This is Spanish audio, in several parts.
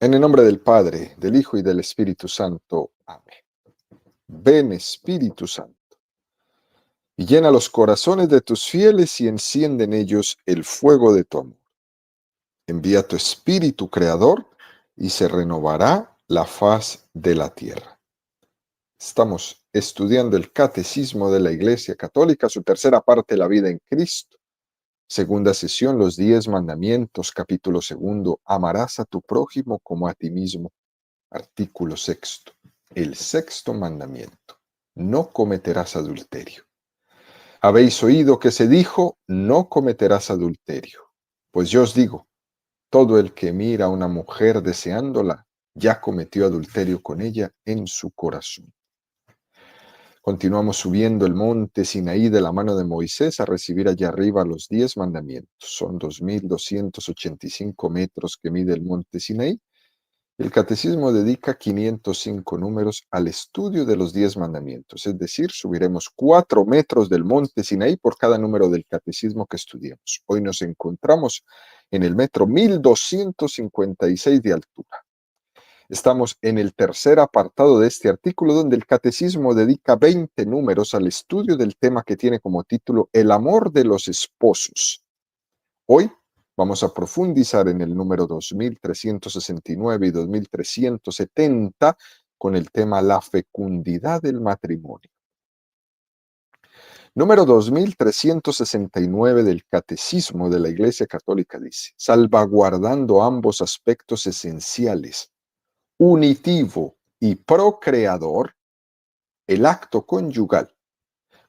En el nombre del Padre, del Hijo y del Espíritu Santo. Amén. Ven, Espíritu Santo, y llena los corazones de tus fieles y enciende en ellos el fuego de tu amor. Envía tu Espíritu Creador y se renovará la faz de la tierra. Estamos estudiando el Catecismo de la Iglesia Católica, su tercera parte, la vida en Cristo. Segunda sesión, los 10 mandamientos, capítulo segundo, amarás a tu prójimo como a ti mismo. Artículo sexto. El sexto mandamiento. No cometerás adulterio. Habéis oído que se dijo, no cometerás adulterio. Pues yo os digo, todo el que mira a una mujer deseándola, ya cometió adulterio con ella en su corazón. Continuamos subiendo el monte Sinaí de la mano de Moisés a recibir allá arriba los 10 mandamientos. Son 2.285 metros que mide el monte Sinaí. El Catecismo dedica 505 números al estudio de los 10 mandamientos, es decir, subiremos 4 metros del monte Sinaí por cada número del Catecismo que estudiemos. Hoy nos encontramos en el metro 1256 de altura. Estamos en el tercer apartado de este artículo, donde el Catecismo dedica 20 números al estudio del tema que tiene como título El amor de los esposos. Hoy vamos a profundizar en el número 2369 y 2370 con el tema la fecundidad del matrimonio. Número 2369 del Catecismo de la Iglesia Católica dice: salvaguardando ambos aspectos esenciales, unitivo y procreador, el acto conyugal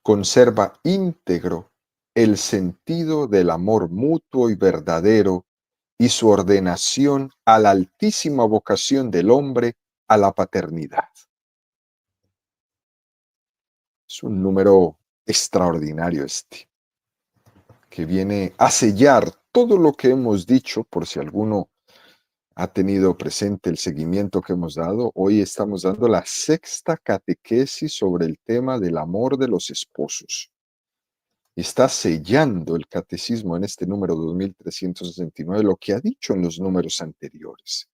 conserva íntegro el sentido del amor mutuo y verdadero y su ordenación a la altísima vocación del hombre a la paternidad. Es un número extraordinario que viene a sellar todo lo que hemos dicho, por si alguno ha tenido presente el seguimiento que hemos dado. Hoy estamos dando la sexta catequesis sobre el tema del amor de los esposos. Está sellando el catecismo en este número 2369 lo que ha dicho en los números anteriores.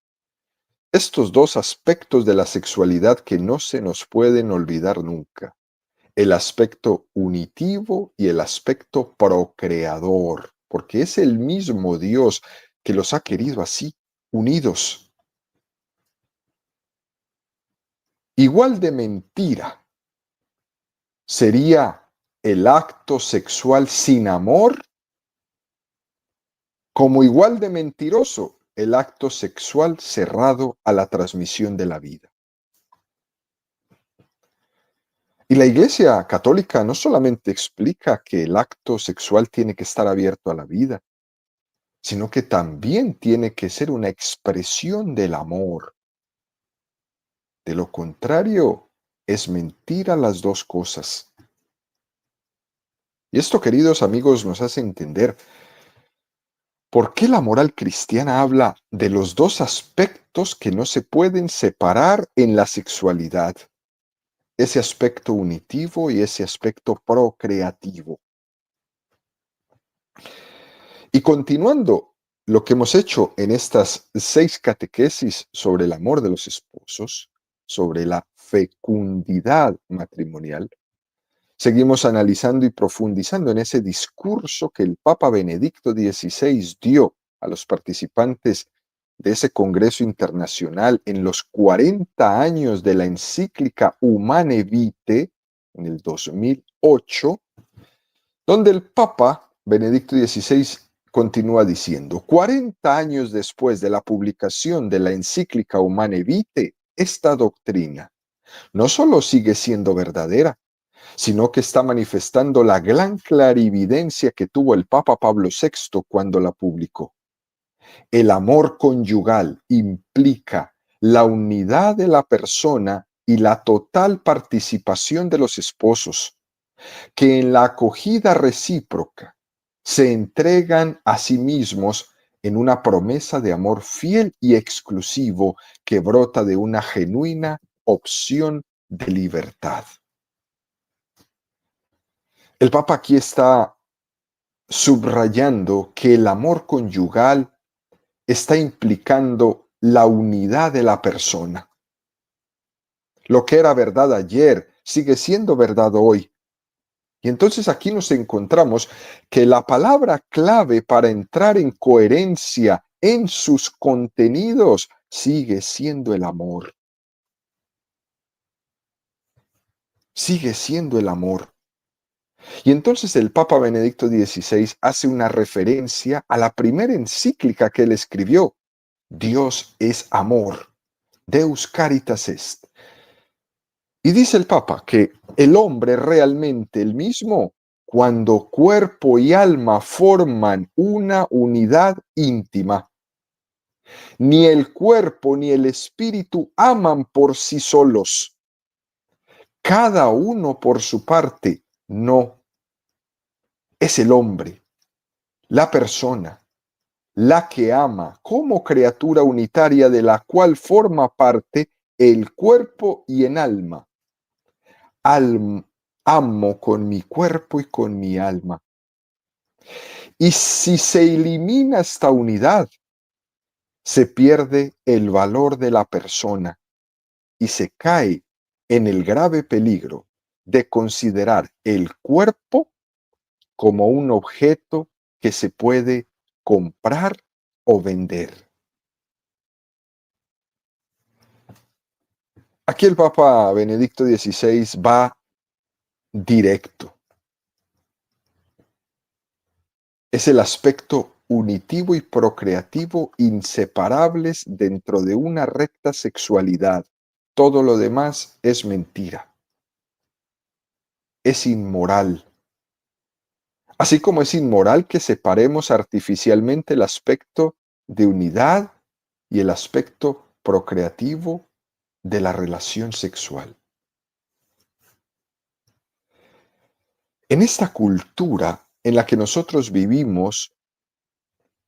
Estos dos aspectos de la sexualidad que no se nos pueden olvidar nunca: el aspecto unitivo y el aspecto procreador, porque es el mismo Dios que los ha querido así, unidos. Igual de mentira sería el acto sexual sin amor, como igual de mentiroso el acto sexual cerrado a la transmisión de la vida. Y la Iglesia Católica no solamente explica que el acto sexual tiene que estar abierto a la vida, sino que también tiene que ser una expresión del amor. De lo contrario, es mentira las dos cosas. Y esto, queridos amigos, nos hace entender por qué la moral cristiana habla de los dos aspectos que no se pueden separar en la sexualidad: ese aspecto unitivo y ese aspecto procreativo. Y continuando lo que hemos hecho en estas 6 catequesis sobre el amor de los esposos, sobre la fecundidad matrimonial, seguimos analizando y profundizando en ese discurso que el Papa Benedicto XVI dio a los participantes de ese Congreso Internacional en los 40 años de la encíclica Humane Vitae, en el 2008, donde el Papa Benedicto XVI continúa diciendo: 40 años después de la publicación de la encíclica Humane Vitae, esta doctrina no solo sigue siendo verdadera, sino que está manifestando la gran clarividencia que tuvo el Papa Pablo VI cuando la publicó. El amor conyugal implica la unidad de la persona y la total participación de los esposos, que en la acogida recíproca se entregan a sí mismos en una promesa de amor fiel y exclusivo que brota de una genuina opción de libertad. El Papa aquí está subrayando que el amor conyugal está implicando la unidad de la persona. Lo que era verdad ayer sigue siendo verdad hoy. Y entonces aquí nos encontramos que la palabra clave para entrar en coherencia en sus contenidos sigue siendo el amor. Sigue siendo el amor. Y entonces el Papa Benedicto XVI hace una referencia a la primera encíclica que él escribió. Dios es amor. Deus caritas est. Y dice el Papa que el hombre es realmente el mismo cuando cuerpo y alma forman una unidad íntima. Ni el cuerpo ni el espíritu aman por sí solos. Cada uno por su parte, no. Es el hombre, la persona, la que ama como criatura unitaria de la cual forma parte el cuerpo y el alma. Amo con mi cuerpo y con mi alma. Y si se elimina esta unidad, se pierde el valor de la persona y se cae en el grave peligro de considerar el cuerpo como un objeto que se puede comprar o vender. Aquí el Papa Benedicto XVI va directo. Es el aspecto unitivo y procreativo inseparables dentro de una recta sexualidad. Todo lo demás es mentira. Es inmoral. Así como es inmoral que separemos artificialmente el aspecto de unidad y el aspecto procreativo de la relación sexual. En esta cultura en la que nosotros vivimos,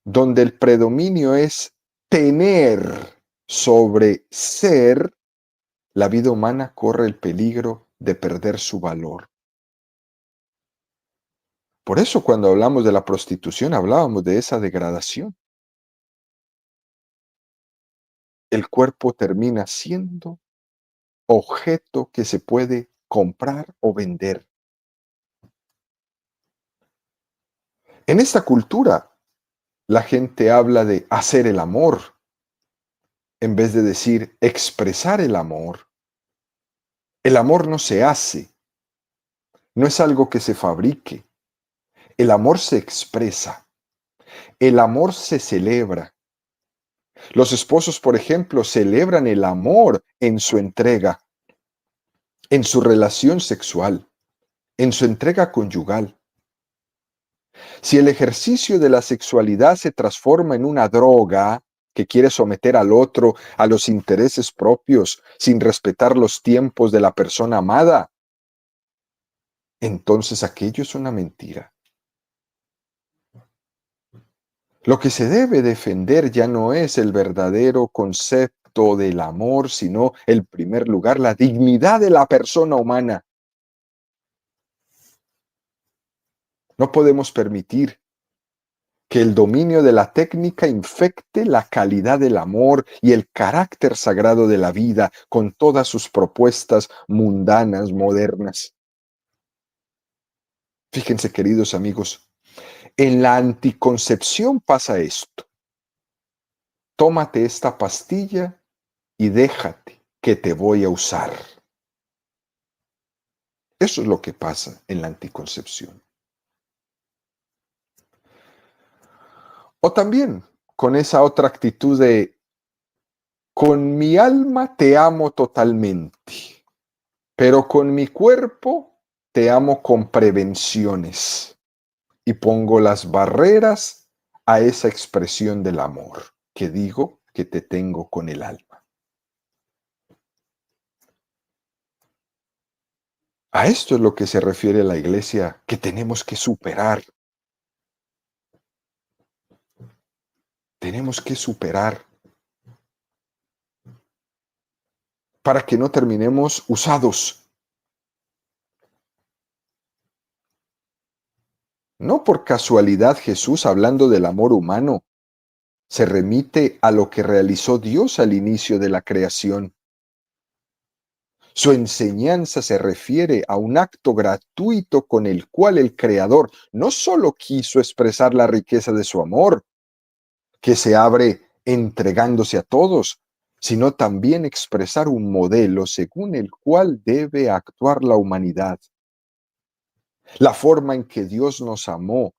donde el predominio es tener sobre ser, la vida humana corre el peligro de perder su valor. Por eso cuando hablamos de la prostitución hablábamos de esa degradación. El cuerpo termina siendo objeto que se puede comprar o vender. En esta cultura, la gente habla de hacer el amor en vez de decir expresar el amor. El amor no se hace, no es algo que se fabrique. El amor se expresa, el amor se celebra. Los esposos, por ejemplo, celebran el amor en su entrega, en su relación sexual, en su entrega conyugal. Si el ejercicio de la sexualidad se transforma en una droga que quiere someter al otro a los intereses propios sin respetar los tiempos de la persona amada, entonces aquello es una mentira. Lo que se debe defender ya no es el verdadero concepto del amor, sino, en primer lugar, la dignidad de la persona humana. No podemos permitir que el dominio de la técnica infecte la calidad del amor y el carácter sagrado de la vida con todas sus propuestas mundanas, modernas. Fíjense, queridos amigos, en la anticoncepción pasa esto. Tómate esta pastilla y déjate que te voy a usar. Eso es lo que pasa en la anticoncepción. O también con esa otra actitud de, con mi alma te amo totalmente, pero con mi cuerpo te amo con prevenciones y pongo las barreras a esa expresión del amor que digo que te tengo con el alma. A esto es lo que se refiere la Iglesia que tenemos que superar. Tenemos que superar para que no terminemos usados. No por casualidad Jesús, hablando del amor humano, se remite a lo que realizó Dios al inicio de la creación. Su enseñanza se refiere a un acto gratuito con el cual el Creador no solo quiso expresar la riqueza de su amor, que se abre entregándose a todos, sino también expresar un modelo según el cual debe actuar la humanidad. La forma en que Dios nos amó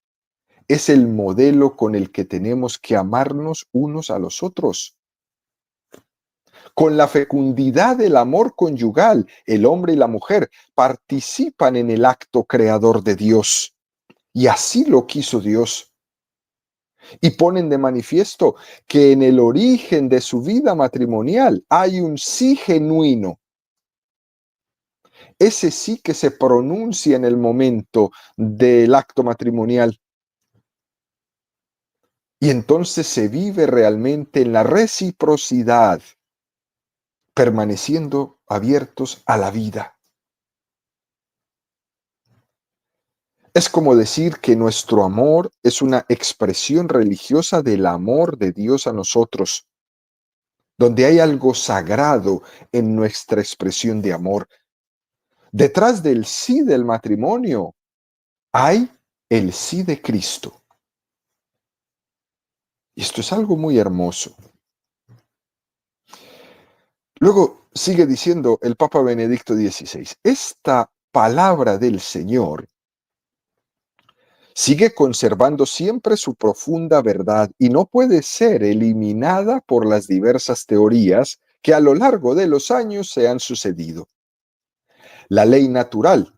es el modelo con el que tenemos que amarnos unos a los otros. Con la fecundidad del amor conyugal, el hombre y la mujer participan en el acto creador de Dios. Y así lo quiso Dios. Y ponen de manifiesto que en el origen de su vida matrimonial hay un sí genuino. Ese sí que se pronuncia en el momento del acto matrimonial. Y entonces se vive realmente en la reciprocidad, permaneciendo abiertos a la vida. Es como decir que nuestro amor es una expresión religiosa del amor de Dios a nosotros, donde hay algo sagrado en nuestra expresión de amor. Detrás del sí del matrimonio hay el sí de Cristo. Y esto es algo muy hermoso. Luego sigue diciendo el Papa Benedicto XVI, esta palabra del Señor sigue conservando siempre su profunda verdad y no puede ser eliminada por las diversas teorías que a lo largo de los años se han sucedido. La ley natural,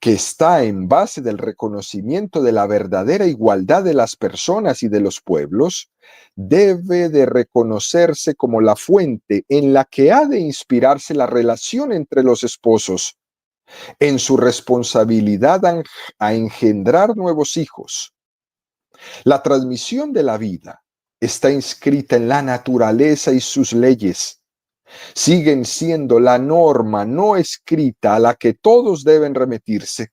que está en base del reconocimiento de la verdadera igualdad de las personas y de los pueblos, debe de reconocerse como la fuente en la que ha de inspirarse la relación entre los esposos, en su responsabilidad a engendrar nuevos hijos. La transmisión de la vida está inscrita en la naturaleza y sus leyes. Siguen siendo la norma no escrita a la que todos deben remitirse.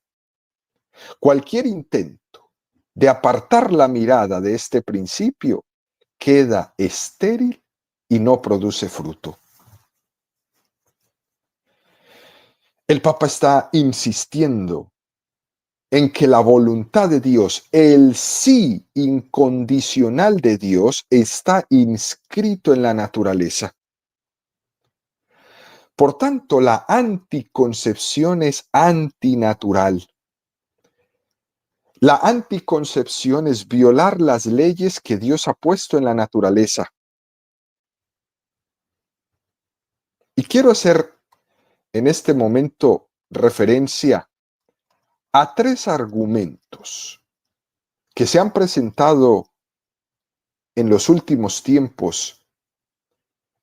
Cualquier intento de apartar la mirada de este principio queda estéril y no produce fruto. El Papa está insistiendo en que la voluntad de Dios, el sí incondicional de Dios, está inscrito en la naturaleza. Por tanto, la anticoncepción es antinatural. La anticoncepción es violar las leyes que Dios ha puesto en la naturaleza. Y quiero hacer en este momento referencia a tres argumentos que se han presentado en los últimos tiempos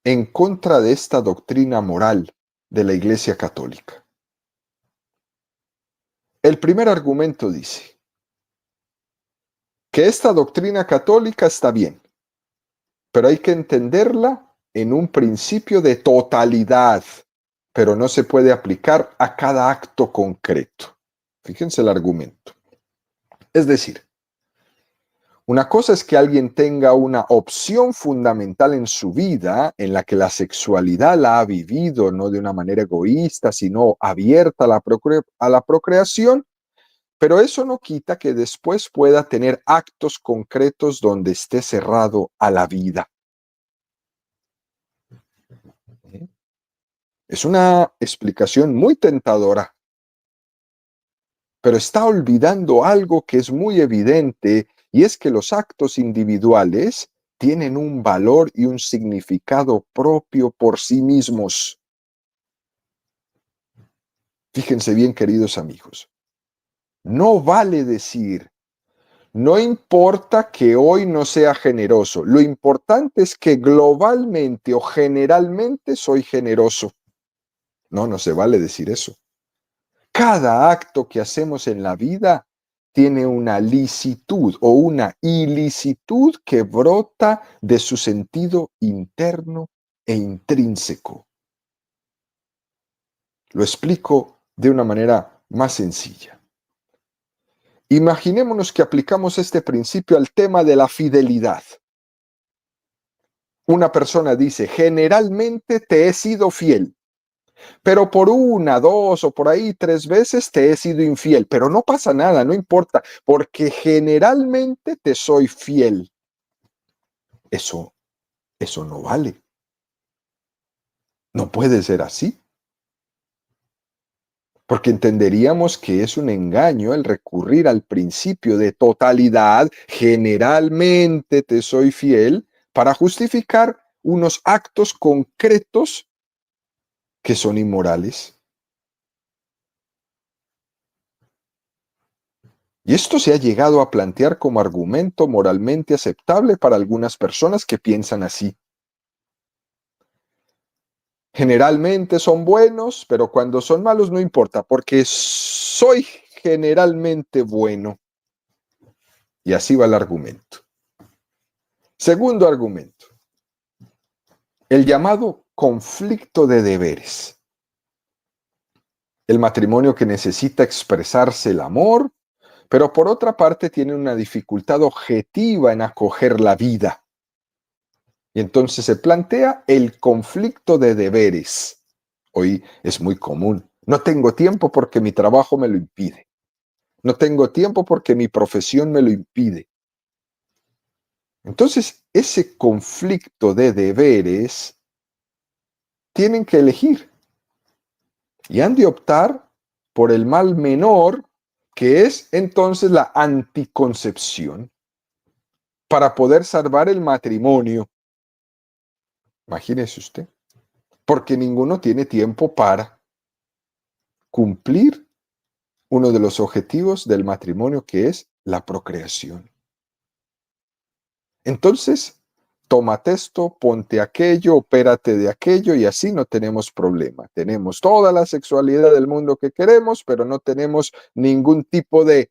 en contra de esta doctrina moral de la Iglesia Católica. El primer argumento dice que esta doctrina católica está bien, pero hay que entenderla en un principio de totalidad, pero no se puede aplicar a cada acto concreto. Fíjense el argumento. Es decir, una cosa es que alguien tenga una opción fundamental en su vida en la que la sexualidad la ha vivido no de una manera egoísta, sino abierta a la procreación, pero eso no quita que después pueda tener actos concretos donde esté cerrado a la vida. Es una explicación muy tentadora, pero está olvidando algo que es muy evidente, y es que los actos individuales tienen un valor y un significado propio por sí mismos. Fíjense bien, queridos amigos, no vale decir, no importa que hoy no sea generoso, lo importante es que globalmente o generalmente soy generoso. No, no se vale decir eso. Cada acto que hacemos en la vida tiene una licitud o una ilicitud que brota de su sentido interno e intrínseco. Lo explico de una manera más sencilla. Imaginémonos que aplicamos este principio al tema de la fidelidad. una persona dice, generalmente te he sido fiel, pero por una, dos o por ahí 3 veces te he sido infiel, pero no pasa nada, no importa, porque generalmente te soy fiel. Eso no vale. No puede ser así. Porque entenderíamos que es un engaño el recurrir al principio de totalidad, generalmente te soy fiel, para justificar unos actos concretos que son inmorales. Y esto se ha llegado a plantear como argumento moralmente aceptable para algunas personas que piensan así. Generalmente son buenos, pero cuando son malos no importa, porque soy generalmente bueno. Y así va el argumento. Segundo argumento, el llamado conflicto de deberes. El matrimonio que necesita expresarse el amor, pero por otra parte tiene una dificultad objetiva en acoger la vida. Y entonces se plantea el conflicto de deberes. Hoy es muy común. No tengo tiempo porque mi trabajo me lo impide. No tengo tiempo porque mi profesión me lo impide. Entonces, ese conflicto de deberes tienen que elegir y han de optar por el mal menor, que es entonces la anticoncepción, para poder salvar el matrimonio. Imagínese usted, porque ninguno tiene tiempo para cumplir uno de los objetivos del matrimonio, que es la procreación. Entonces, tómate esto, ponte aquello, opérate de aquello y así no tenemos problema. Tenemos toda la sexualidad del mundo que queremos, pero no tenemos ningún tipo de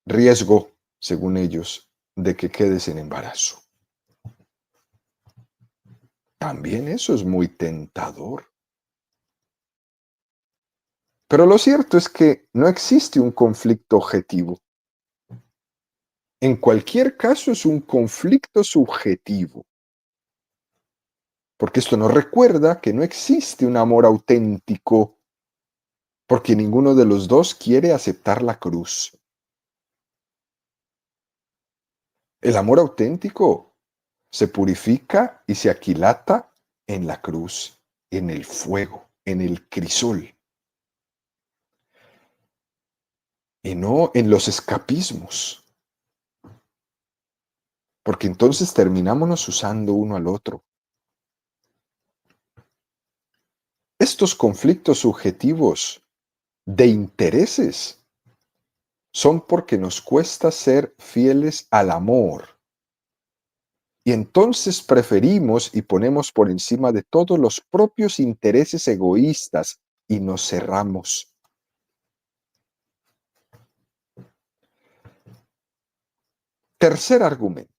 riesgo, según ellos, de que quedes en embarazo. También eso es muy tentador. Pero lo cierto es que no existe un conflicto objetivo. En cualquier caso es un conflicto subjetivo. Porque esto nos recuerda que no existe un amor auténtico, porque ninguno de los dos quiere aceptar la cruz. El amor auténtico se purifica y se aquilata en la cruz, en el fuego, en el crisol, y no en los escapismos, porque entonces terminamos usando uno al otro. Estos conflictos subjetivos de intereses son porque nos cuesta ser fieles al amor. Y entonces preferimos y ponemos por encima de todo los propios intereses egoístas y nos cerramos. Tercer argumento.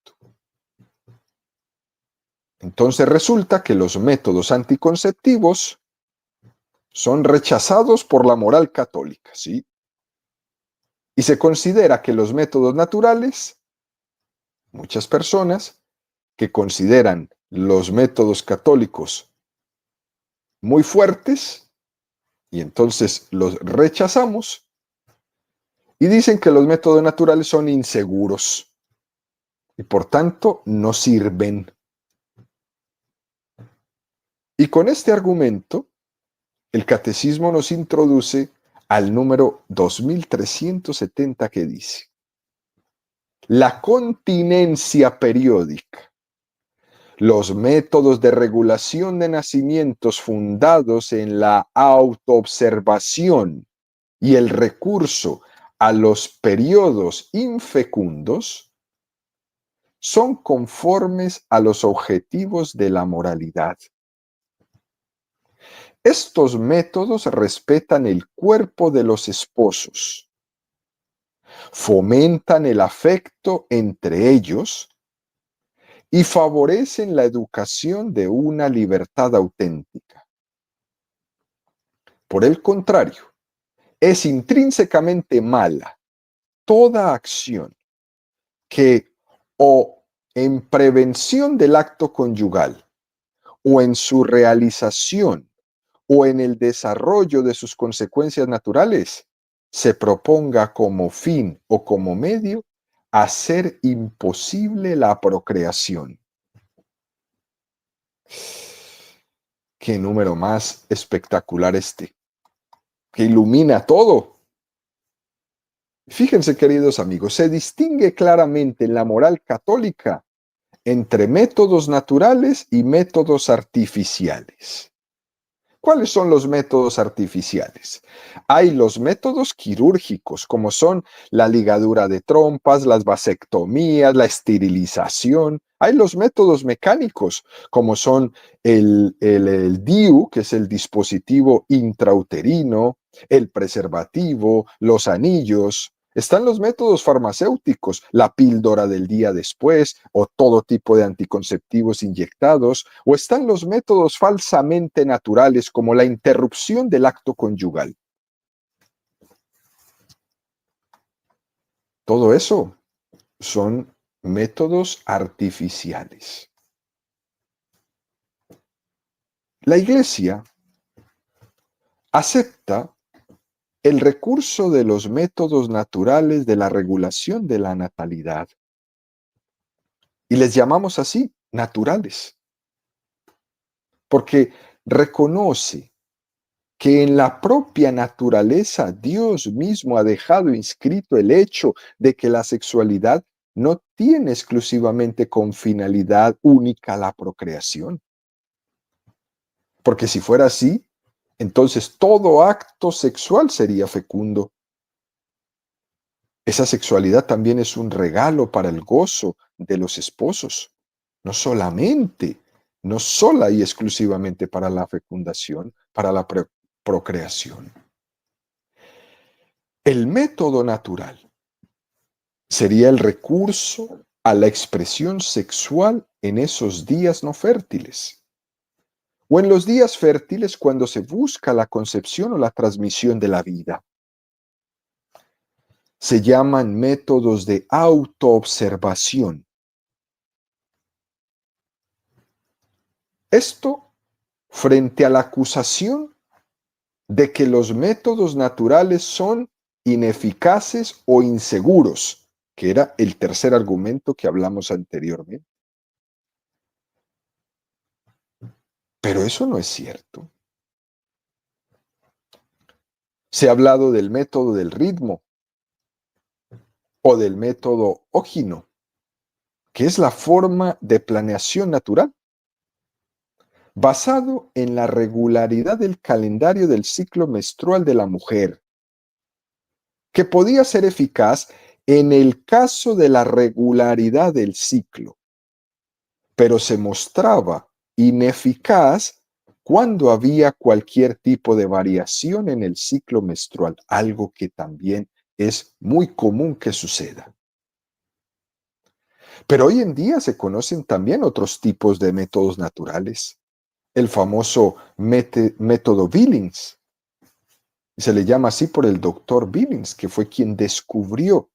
Entonces resulta que los métodos anticonceptivos son rechazados por la moral católica, ¿sí? Y se considera que los métodos naturales, muchas personas que consideran los métodos católicos muy fuertes, y entonces los rechazamos, y dicen que los métodos naturales son inseguros y por tanto no sirven. Y con este argumento, el catecismo nos introduce al número 2370, que dice: la continencia periódica, los métodos de regulación de nacimientos fundados en la autoobservación y el recurso a los periodos infecundos son conformes a los objetivos de la moralidad. Estos métodos respetan el cuerpo de los esposos, fomentan el afecto entre ellos y favorecen la educación de una libertad auténtica. Por el contrario, es intrínsecamente mala toda acción que o en prevención del acto conyugal o en su realización o en el desarrollo de sus consecuencias naturales, se proponga como fin o como medio hacer imposible la procreación. Qué número más espectacular este, que ilumina todo. Fíjense, queridos amigos, se distingue claramente en la moral católica entre métodos naturales y métodos artificiales. ¿Cuáles son los métodos artificiales? Hay los métodos quirúrgicos, como son la ligadura de trompas, las vasectomías, la esterilización. Hay los métodos mecánicos, como son el DIU, que es el dispositivo intrauterino, el preservativo, los anillos. Están los métodos farmacéuticos, la píldora del día después o todo tipo de anticonceptivos inyectados, o están los métodos falsamente naturales como la interrupción del acto conyugal. Todo eso son métodos artificiales. La Iglesia acepta el recurso de los métodos naturales de la regulación de la natalidad. Y les llamamos así, naturales, porque reconoce que en la propia naturaleza Dios mismo ha dejado inscrito el hecho de que la sexualidad no tiene exclusivamente con finalidad única la procreación. Porque si fuera así, entonces todo acto sexual sería fecundo. Esa sexualidad también es un regalo para el gozo de los esposos, no solamente, no sola y exclusivamente para la fecundación, para la procreación. El método natural sería el recurso a la expresión sexual en esos días no fértiles, o en los días fértiles cuando se busca la concepción o la transmisión de la vida. Se llaman métodos de autoobservación. Esto frente a la acusación de que los métodos naturales son ineficaces o inseguros, que era el tercer argumento que hablamos anteriormente. Pero eso no es cierto. Se ha hablado del método del ritmo o del método ógino, que es la forma de planeación natural, basado en la regularidad del calendario del ciclo menstrual de la mujer, que podía ser eficaz en el caso de la regularidad del ciclo, pero se mostraba ineficaz cuando había cualquier tipo de variación en el ciclo menstrual, algo que también es muy común que suceda. Pero hoy en día se conocen también otros tipos de métodos naturales. El famoso método Billings. Se le llama así por el doctor Billings, que fue quien descubrió,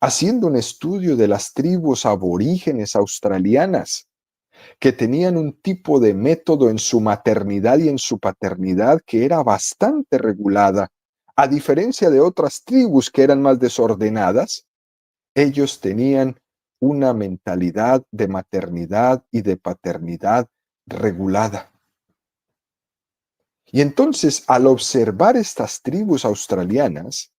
haciendo un estudio de las tribus aborígenes australianas, que tenían un tipo de método en su maternidad y en su paternidad que era bastante regulada, a diferencia de otras tribus que eran más desordenadas. Ellos tenían una mentalidad de maternidad y de paternidad regulada. Y entonces, al observar estas tribus australianas,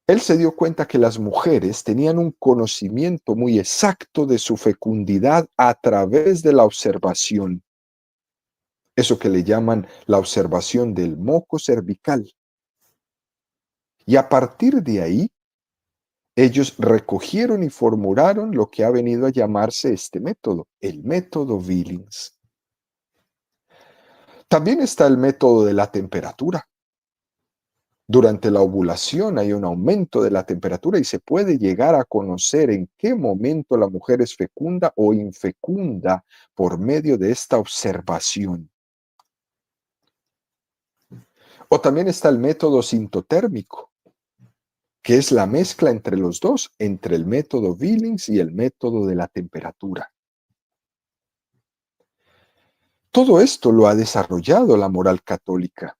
él se dio cuenta que las mujeres tenían un conocimiento muy exacto de su fecundidad a través de la observación. Eso que le llaman la observación del moco cervical. Y a partir de ahí, ellos recogieron y formularon lo que ha venido a llamarse este método, el método Billings. También está el método de la temperatura. Durante la ovulación hay un aumento de la temperatura y se puede llegar a conocer en qué momento la mujer es fecunda o infecunda por medio de esta observación. O también está el método sintotérmico, que es la mezcla entre los dos, entre el método Billings y el método de la temperatura. Todo esto lo ha desarrollado la moral católica.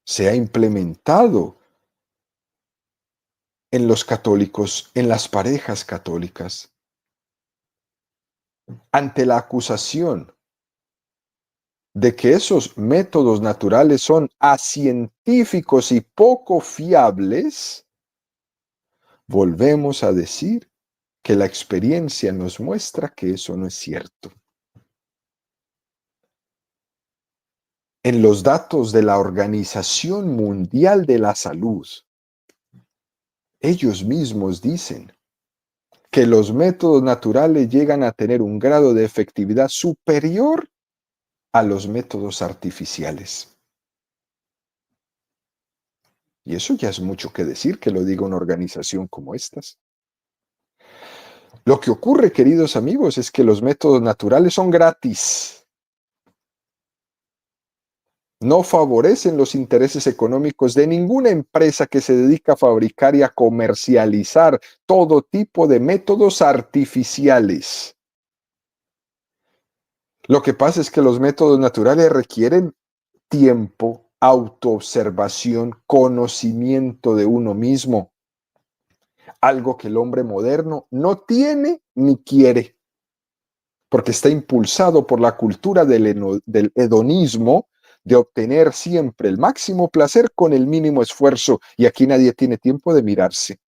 Se ha implementado en los católicos, en las parejas católicas. Ante la acusación de que esos métodos naturales son acientíficos y poco fiables, volvemos a decir que la experiencia nos muestra que eso no es cierto. En los datos de la Organización Mundial de la Salud, ellos mismos dicen que los métodos naturales llegan a tener un grado de efectividad superior a los métodos artificiales. Y eso ya es mucho que decir que lo diga una organización como estas. Lo que ocurre, queridos amigos, es que los métodos naturales son gratis. No favorecen los intereses económicos de ninguna empresa que se dedica a fabricar y a comercializar todo tipo de métodos artificiales. Lo que pasa es que los métodos naturales requieren tiempo, autoobservación, conocimiento de uno mismo. Algo que el hombre moderno no tiene ni quiere, porque está impulsado por la cultura del hedonismo, de obtener siempre el máximo placer con el mínimo esfuerzo, y aquí nadie tiene tiempo de mirarse.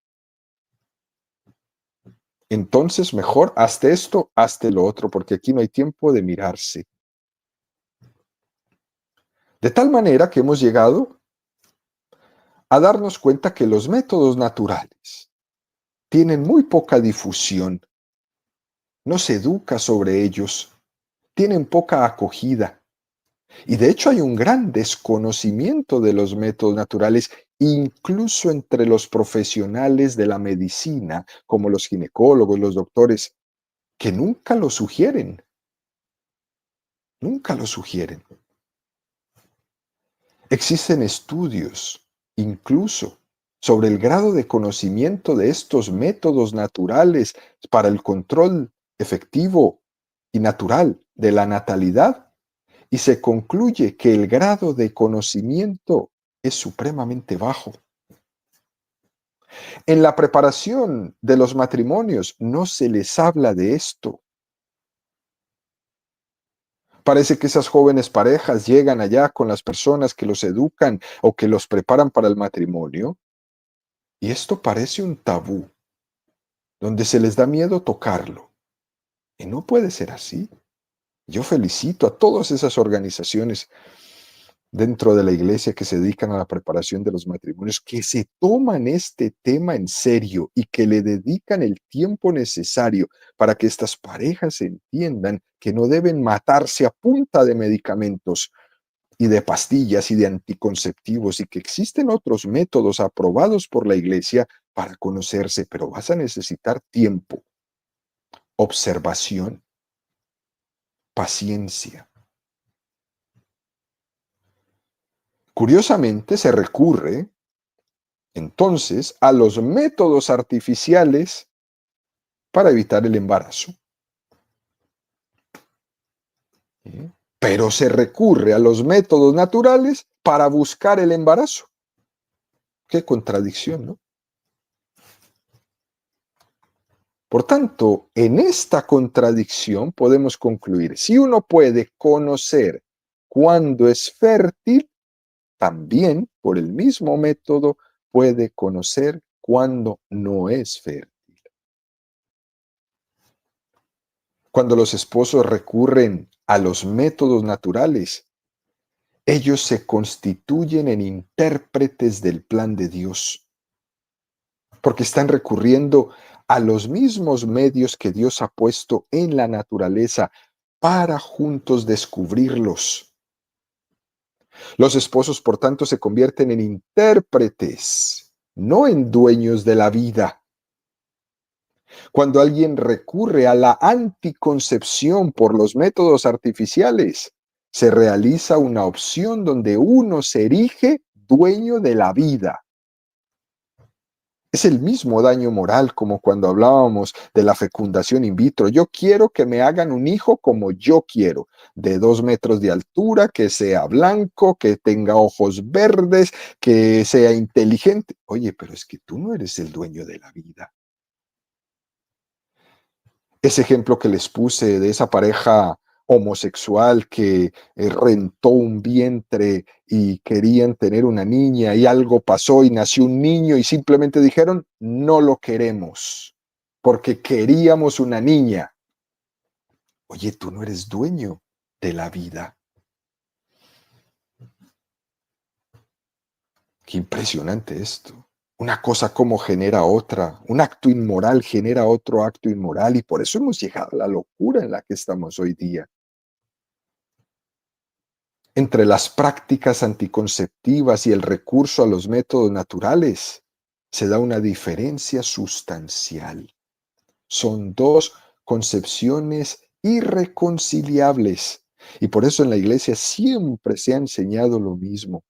Entonces, mejor hazte esto, hazte lo otro, porque aquí no hay tiempo de mirarse. De tal manera que hemos llegado a darnos cuenta que los métodos naturales tienen muy poca difusión, no se educa sobre ellos, tienen poca acogida. Y de hecho hay un gran desconocimiento de los métodos naturales, incluso entre los profesionales de la medicina, como los ginecólogos, los doctores, que nunca lo sugieren. Nunca lo sugieren. Existen estudios, incluso, sobre el grado de conocimiento de estos métodos naturales para el control efectivo y natural de la natalidad, y se concluye que el grado de conocimiento es supremamente bajo. En la preparación de los matrimonios no se les habla de esto. Parece que esas jóvenes parejas llegan allá con las personas que los educan o que los preparan para el matrimonio, y esto parece un tabú, donde se les da miedo tocarlo. Y no puede ser así. Yo felicito a todas esas organizaciones dentro de la iglesia que se dedican a la preparación de los matrimonios, que se toman este tema en serio y que le dedican el tiempo necesario para que estas parejas entiendan que no deben matarse a punta de medicamentos y de pastillas y de anticonceptivos, y que existen otros métodos aprobados por la iglesia para conocerse, pero vas a necesitar tiempo, observación, paciencia. Curiosamente, se recurre entonces a los métodos artificiales para evitar el embarazo. ¿Sí? Pero se recurre a los métodos naturales para buscar el embarazo. Qué contradicción, ¿no? Por tanto, en esta contradicción podemos concluir, si uno puede conocer cuándo es fértil, también por el mismo método puede conocer cuándo no es fértil. Cuando los esposos recurren a los métodos naturales, ellos se constituyen en intérpretes del plan de Dios, porque están recurriendo a los mismos medios que Dios ha puesto en la naturaleza para juntos descubrirlos. Los esposos, por tanto, se convierten en intérpretes, no en dueños de la vida. Cuando alguien recurre a la anticoncepción por los métodos artificiales, se realiza una opción donde uno se erige dueño de la vida. Es el mismo daño moral como cuando hablábamos de la fecundación in vitro. Yo quiero que me hagan un hijo como yo quiero, de 2 metros de altura, que sea blanco, que tenga ojos verdes, que sea inteligente. Oye, pero es que tú no eres el dueño de la vida. Ese ejemplo que les puse de esa pareja homosexual que rentó un vientre y querían tener una niña y algo pasó y nació un niño y simplemente dijeron, no lo queremos porque queríamos una niña. Oye, tú no eres dueño de la vida. Qué impresionante esto. Una cosa como genera otra, un acto inmoral genera otro acto inmoral y por eso hemos llegado a la locura en la que estamos hoy día. Entre las prácticas anticonceptivas y el recurso a los métodos naturales se da una diferencia sustancial. Son dos concepciones irreconciliables y por eso en la iglesia siempre se ha enseñado lo mismo,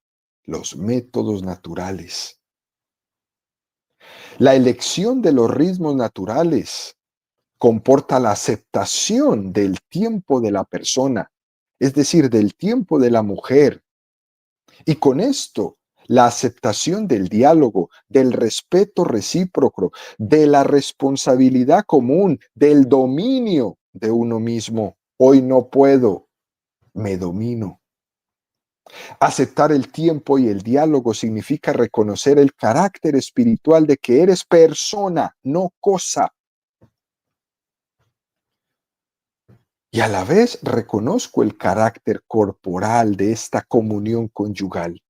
los métodos naturales. La elección de los ritmos naturales comporta la aceptación del tiempo de la persona, es decir, del tiempo de la mujer. Y con esto, la aceptación del diálogo, del respeto recíproco, de la responsabilidad común, del dominio de uno mismo. Hoy no puedo, me domino. Aceptar el tiempo y el diálogo significa reconocer el carácter espiritual de que eres persona, no cosa. Y a la vez reconozco el carácter corporal de esta comunión conyugal.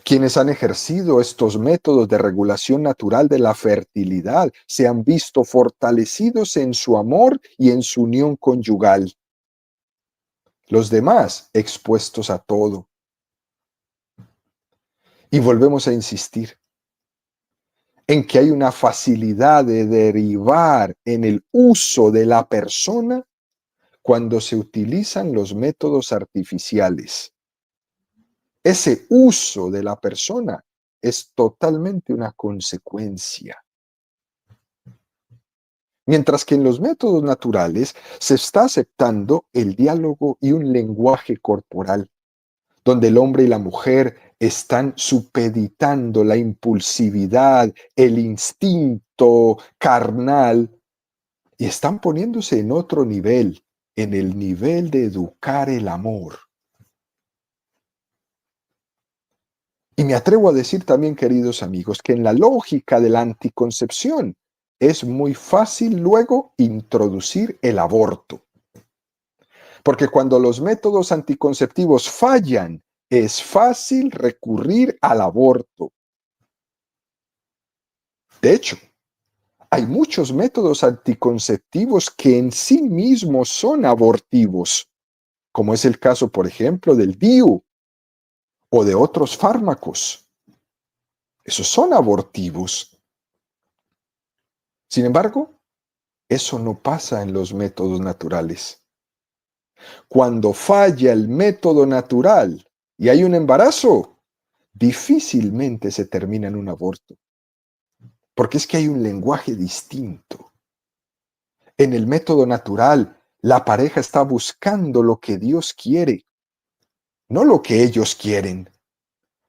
Quienes han ejercido estos métodos de regulación natural de la fertilidad se han visto fortalecidos en su amor y en su unión conyugal. Los demás expuestos a todo. Y volvemos a insistir en que hay una facilidad de derivar en el uso de la persona cuando se utilizan los métodos artificiales. Ese uso de la persona es totalmente una consecuencia. Mientras que en los métodos naturales se está aceptando el diálogo y un lenguaje corporal, donde el hombre y la mujer están supeditando la impulsividad, el instinto carnal, y están poniéndose en otro nivel, en el nivel de educar el amor. Y me atrevo a decir también, queridos amigos, que en la lógica de la anticoncepción es muy fácil luego introducir el aborto. Porque cuando los métodos anticonceptivos fallan, es fácil recurrir al aborto. De hecho, hay muchos métodos anticonceptivos que en sí mismos son abortivos, como es el caso, por ejemplo, del DIU o de otros fármacos. Esos son abortivos. Sin embargo, eso no pasa en los métodos naturales. Cuando falla el método natural y hay un embarazo, difícilmente se termina en un aborto. Porque es que hay un lenguaje distinto. En el método natural, la pareja está buscando lo que Dios quiere, no lo que ellos quieren.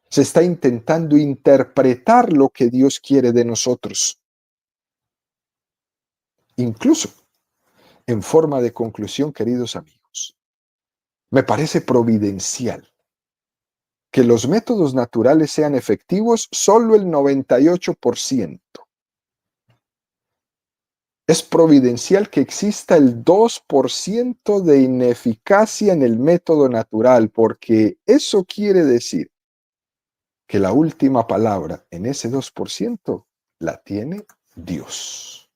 Se está intentando interpretar lo que Dios quiere de nosotros. Incluso, en forma de conclusión, queridos amigos, me parece providencial que los métodos naturales sean efectivos solo el 98%. Es providencial que exista el 2% de ineficacia en el método natural, porque eso quiere decir que la última palabra en ese 2% la tiene Dios.